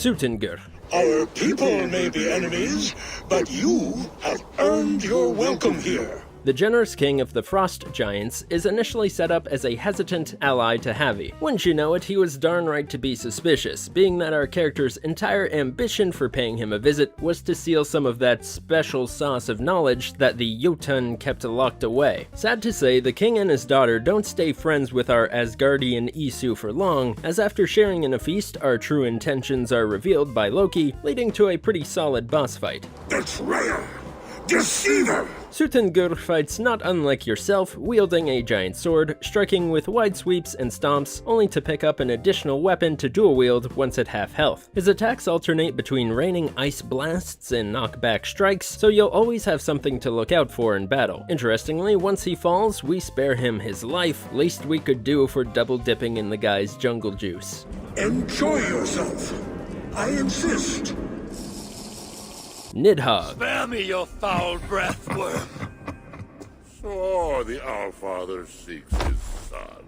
Suttungr. Our people may be enemies, but you have earned your welcome here. The generous king of the Frost Giants is initially set up as a hesitant ally to Havi. Wouldn't you know it, he was darn right to be suspicious, being that our character's entire ambition for paying him a visit was to steal some of that special sauce of knowledge that the Jotun kept locked away. Sad to say, the king and his daughter don't stay friends with our Asgardian Isu for long, as after sharing in a feast, our true intentions are revealed by Loki, leading to a pretty solid boss fight. Betrayer! Deceiver! Suttungr fights not unlike yourself, wielding a giant sword, striking with wide sweeps and stomps, only to pick up an additional weapon to dual wield once at half health. His attacks alternate between raining ice blasts and knockback strikes, so you'll always have something to look out for in battle. Interestingly, once he falls, we spare him his life, least we could do for double dipping in the guy's jungle juice. Enjoy yourself. I insist. Nidhogg. Spare me your foul breath, worm. So the Allfather seeks his son.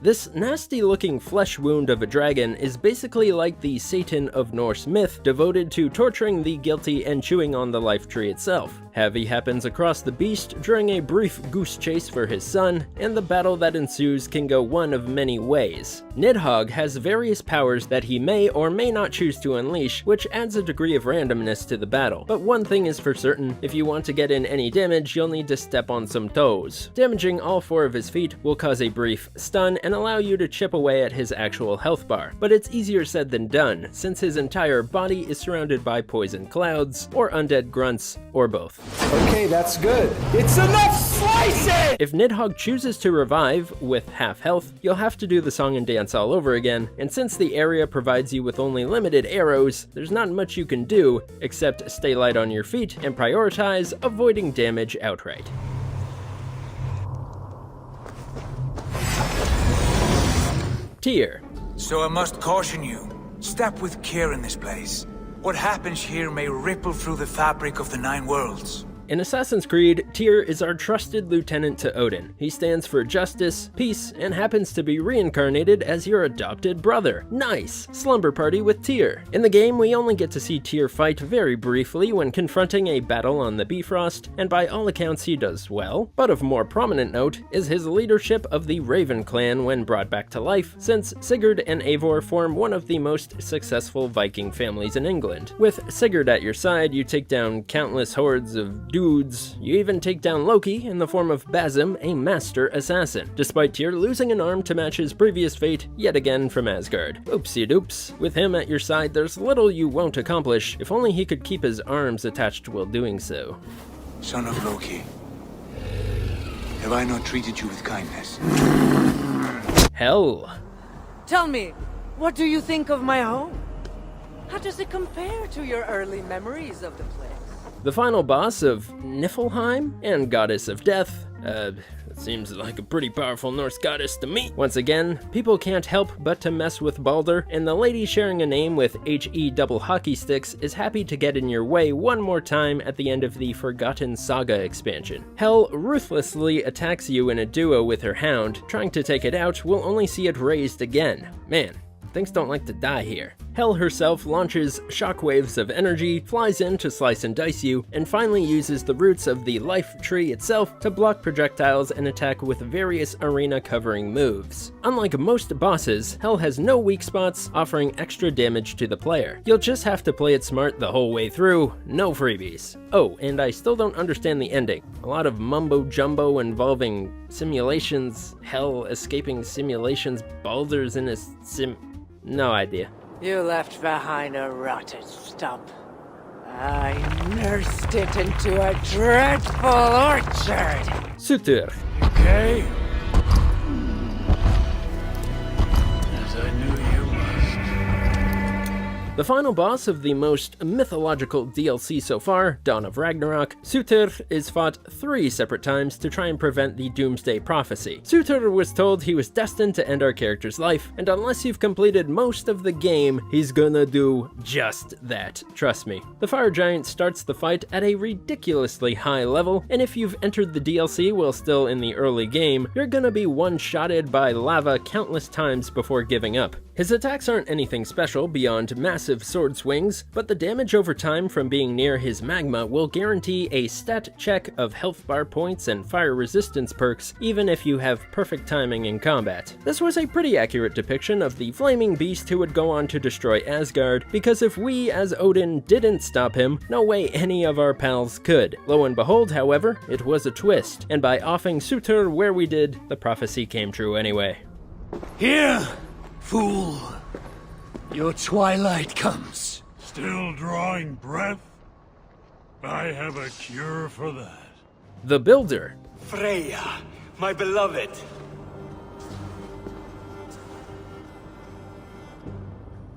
This nasty-looking flesh wound of a dragon is basically like the Satan of Norse myth, devoted to torturing the guilty and chewing on the life tree itself. Havi happens across the beast during a brief goose chase for his son, and the battle that ensues can go one of many ways. Nidhogg has various powers that he may or may not choose to unleash, which adds a degree of randomness to the battle. But one thing is for certain, if you want to get in any damage, you'll need to step on some toes. Damaging all 4 of his feet will cause a brief stun and allow you to chip away at his actual health bar. But it's easier said than done, since his entire body is surrounded by poison clouds, or undead grunts, or both. Okay, that's good. It's enough slicing! If Nidhogg chooses to revive with half health, you'll have to do the song and dance all over again, and since the area provides you with only limited arrows, there's not much you can do except stay light on your feet and prioritize avoiding damage outright. Tyr. So I must caution you, step with care in this place. What happens here may ripple through the fabric of the 9 worlds. In Assassin's Creed, Tyr is our trusted lieutenant to Odin. He stands for justice, peace, and happens to be reincarnated as your adopted brother. Nice! Slumber party with Tyr. In the game, we only get to see Tyr fight very briefly when confronting a battle on the Bifrost, and by all accounts he does well. But of more prominent note is his leadership of the Raven clan when brought back to life, since Sigurd and Eivor form one of the most successful Viking families in England. With Sigurd at your side, you take down countless hordes of dudes. You even take down Loki in the form of Basim, a master assassin, despite Tyr losing an arm to match his previous fate yet again from Asgard. Oopsie doops. With him at your side, there's little you won't accomplish, if only he could keep his arms attached while doing so. Son of Loki, have I not treated you with kindness? Hell. Tell me, what do you think of my home? How does it compare to your early memories of the place? The final boss of Niflheim and goddess of death. It seems like a pretty powerful Norse goddess to me. Once again, people can't help but to mess with Baldur, and the lady sharing a name with HE double hockey sticks is happy to get in your way one more time at the end of the Forgotten Saga expansion. Hel ruthlessly attacks you in a duo with her hound. Trying to take it out will only see it raised again. Man, things don't like to die here. Hel herself launches shockwaves of energy, flies in to slice and dice you, and finally uses the roots of the life tree itself to block projectiles and attack with various arena covering moves. Unlike most bosses, Hel has no weak spots, offering extra damage to the player. You'll just have to play it smart the whole way through, no freebies. Oh, and I still don't understand the ending. A lot of mumbo jumbo involving simulations, Hel escaping simulations, Baldur's in a no idea. You left behind a rotted stump. I nursed it into a dreadful orchard. Surtr. Okay. As I knew you must. The final boss of the most mythological DLC so far, Dawn of Ragnarok, Surtr is fought 3 separate times to try and prevent the Doomsday Prophecy. Surtr was told he was destined to end our character's life, and unless you've completed most of the game, he's gonna do just that, trust me. The fire giant starts the fight at a ridiculously high level, and if you've entered the DLC while still in the early game, you're gonna be one-shotted by lava countless times before giving up. His attacks aren't anything special beyond massive sword swings, but the damage over time from being near his magma will guarantee a stat check of health bar points and fire resistance perks even if you have perfect timing in combat. This was a pretty accurate depiction of the flaming beast who would go on to destroy Asgard, because if we as Odin didn't stop him, no way any of our pals could. Lo and behold, however, it was a twist, and by offing Surtr where we did, the prophecy came true anyway. Here, fool. Your twilight comes. Still drawing breath? I have a cure for that. The Builder. Freya, my beloved.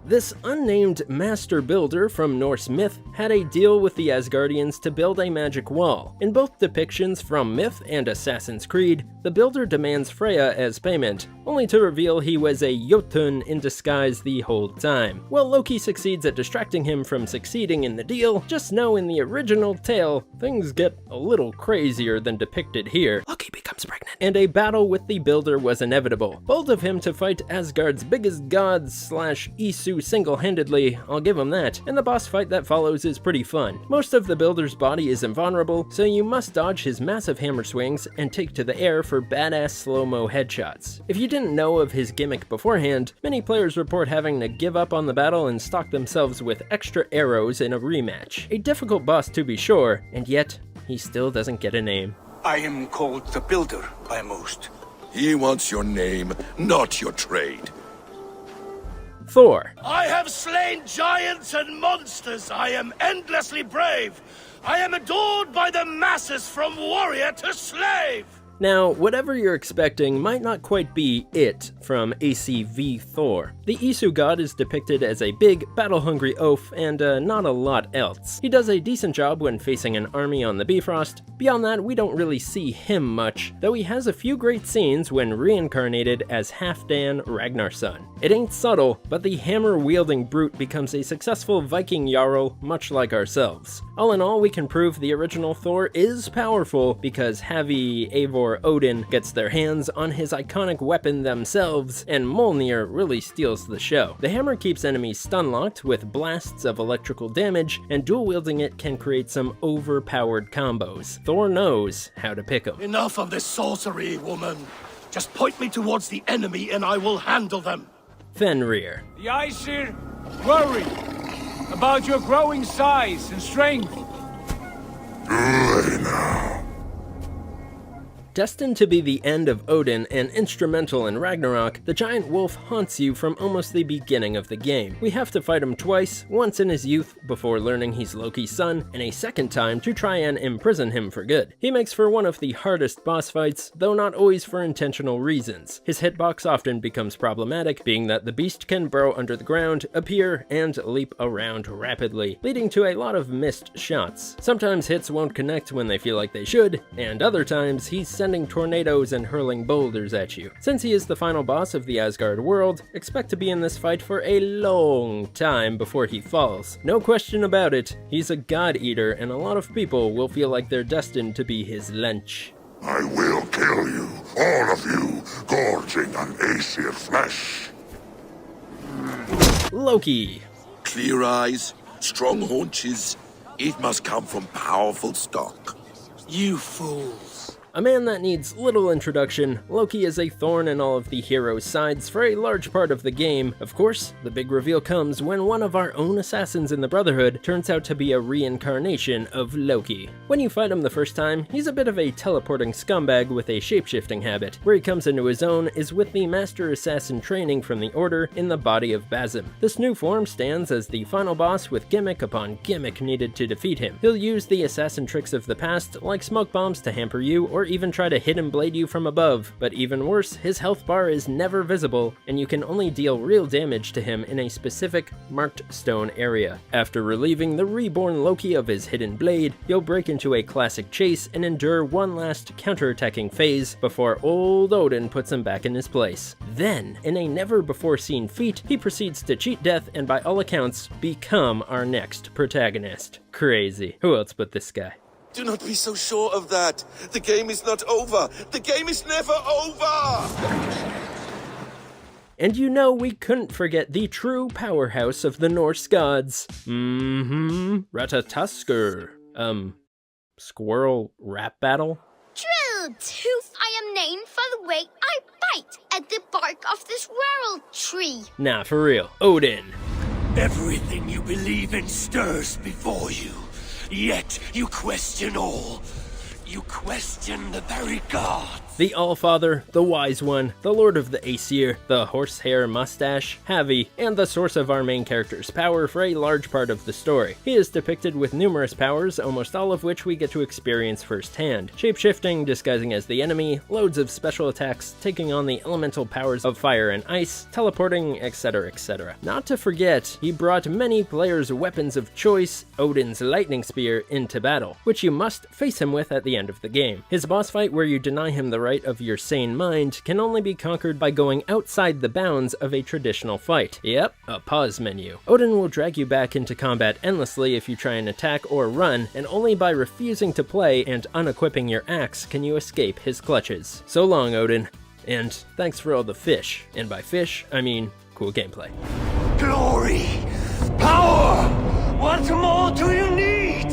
This unnamed master builder from Norse myth had a deal with the Asgardians to build a magic wall. In both depictions from myth and Assassin's Creed, the builder demands Freya as payment, only to reveal he was a Jotun in disguise the whole time. While Loki succeeds at distracting him from succeeding in the deal, just know in the original tale, things get a little crazier than depicted here. Loki becomes pregnant, and a battle with the builder was inevitable. Bold of him to fight Asgard's biggest god / Isu single-handedly, I'll give him that, and the boss fight that follows is pretty fun. Most of the builder's body is invulnerable, so you must dodge his massive hammer swings and take to the air for badass slow-mo headshots. If you didn't know of his gimmick beforehand, many players report having to give up on the battle and stock themselves with extra arrows in a rematch. A difficult boss to be sure, and yet, he still doesn't get a name. I am called the Builder by most. He wants your name, not your trade. Thor. I have slain giants and monsters. I am endlessly brave. I am adored by the masses from warrior to slave. Now, whatever you're expecting might not quite be it from ACV Thor. The Isu god is depicted as a big, battle-hungry oaf and not a lot else. He does a decent job when facing an army on the Bifrost. Beyond that, we don't really see him much, though he has a few great scenes when reincarnated as Halfdan Ragnarson. It ain't subtle, but the hammer-wielding brute becomes a successful Viking Jarl, much like ourselves. All in all, we can prove the original Thor is powerful because Havi, Eivor, Odin gets their hands on his iconic weapon themselves, and Mjolnir really steals the show. The hammer keeps enemies stun-locked with blasts of electrical damage, and dual-wielding it can create some overpowered combos. Thor knows how to pick them. Enough of this sorcery, woman. Just point me towards the enemy and I will handle them. Fenrir. The Aesir worry about your growing size and strength. Good now. Destined to be the end of Odin and instrumental in Ragnarok, the giant wolf haunts you from almost the beginning of the game. We have to fight him twice, once in his youth before learning he's Loki's son, and a second time to try and imprison him for good. He makes for one of the hardest boss fights, though not always for intentional reasons. His hitbox often becomes problematic, being that the beast can burrow under the ground, appear, and leap around rapidly, leading to a lot of missed shots. Sometimes hits won't connect when they feel like they should, and other times he's sending tornadoes and hurling boulders at you. Since he is the final boss of the Asgard world, expect to be in this fight for a long time before he falls. No question about it, he's a god-eater and a lot of people will feel like they're destined to be his lunch. I will kill you, all of you, gorging on Aesir flesh. Loki. Clear eyes, strong haunches. It must come from powerful stock. You fools. A man that needs little introduction, Loki is a thorn in all of the hero's sides for a large part of the game. Of course, the big reveal comes when one of our own assassins in the Brotherhood turns out to be a reincarnation of Loki. When you fight him the first time, he's a bit of a teleporting scumbag with a shapeshifting habit. Where he comes into his own is with the Master Assassin training from the Order in the body of Bazim. This new form stands as the final boss with gimmick upon gimmick needed to defeat him. He'll use the assassin tricks of the past, like smoke bombs to hamper you or even try to hit and blade you from above, but even worse, his health bar is never visible, and you can only deal real damage to him in a specific marked stone area. After relieving the reborn Loki of his hidden blade, you'll break into a classic chase and endure one last counterattacking phase before old Odin puts him back in his place. Then, in a never-before-seen feat, he proceeds to cheat death and by all accounts, become our next protagonist. Crazy. Who else but this guy? Do not be so sure of that. The game is not over. The game is never over! And you know we couldn't forget the true powerhouse of the Norse gods. Ratatoskr. Squirrel rap battle? True, Tooth, I am named for the way I bite at the bark of this world tree. Nah, for real. Odin. Everything you believe in stirs before you, yet you question all. You question the very gods. The Allfather, the Wise One, the Lord of the Aesir, the Horsehair Mustache, Havi, and the source of our main character's power for a large part of the story. He is depicted with numerous powers, almost all of which we get to experience firsthand. Shapeshifting, disguising as the enemy, loads of special attacks, taking on the elemental powers of fire and ice, teleporting, etc, etc. Not to forget, he brought many players' weapons of choice, Odin's lightning spear, into battle, which you must face him with at the end of the game. His boss fight, where you deny him the right of your sane mind, can only be conquered by going outside the bounds of a traditional fight. Yep, a pause menu. Odin will drag you back into combat endlessly if you try and attack or run, and only by refusing to play and unequipping your axe can you escape his clutches. So long, Odin, and thanks for all the fish. And by fish, I mean cool gameplay. Glory! Power! What more do you need?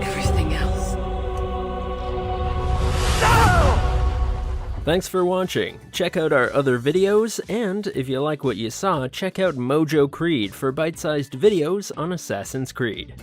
Everything else. Thanks for watching. Check out our other videos, and if you like what you saw, check out Mojo Creed for bite-sized videos on Assassin's Creed.